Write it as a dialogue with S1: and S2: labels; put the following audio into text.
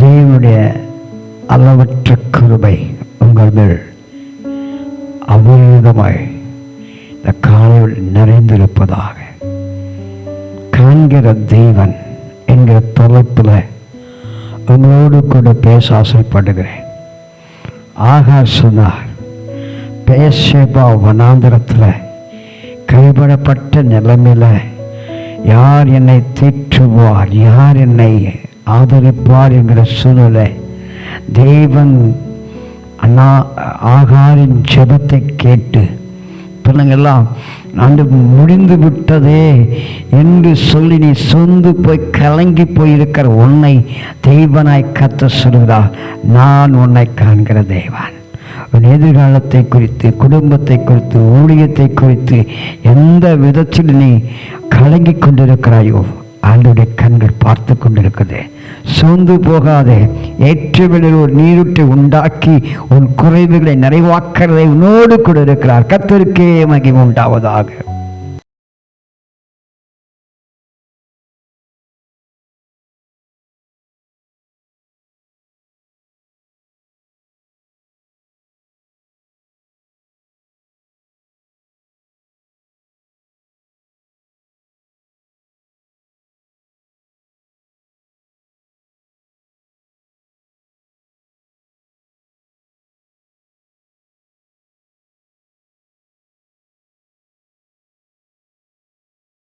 S1: தேவனுடைய அளவற்ற கிருபை உங்கள் மேல் அபரிதமாய் இந்த காலையில் நிறைந்திருப்பதாக. காண்கிற தேவன் என்கிற தலைப்பில் உங்களோடு கூட பேச ஆசைப்படுகிறேன். ஆகார் சொன்னார், பேசேபா வனாந்திரத்தில் கைவிடப்பட்ட நிலைமையில் யார் என்னை தேற்றுவார், யார் என்னை ஆதரிப்பார் என்கிற சூழலை தேவன் ஆகாரின் ஜெபத்தை கேட்டு பிள்ளைங்கெல்லாம் ஆண்டு முடிந்து விட்டதே என்று சொல்லி நீ சொந்து போய் கலங்கி போயிருக்கிற உன்னை தெய்வனாய் கர்த்தர் சொல்கிறார், நான் உன்னை காண்கிற தேவன். உன் எதிர்காலத்தை குறித்து, குடும்பத்தை குறித்து, ஊழியத்தை குறித்து எந்த விதத்தில் நீ கலங்கி கொண்டிருக்கிறாயோ ஆண்டவருடைய கண்கள் பார்த்து கொண்டிருக்குது. சோர்ந்து போகாதே. ஏற்றவிலையில் ஒரு நீரூற்றை உண்டாக்கி உன் குறைவுகளை நிறைவாக்கிறதை உன்னோடு கூட இருக்கிறார். கர்த்தருக்கே மகிமை உண்டாவதாக.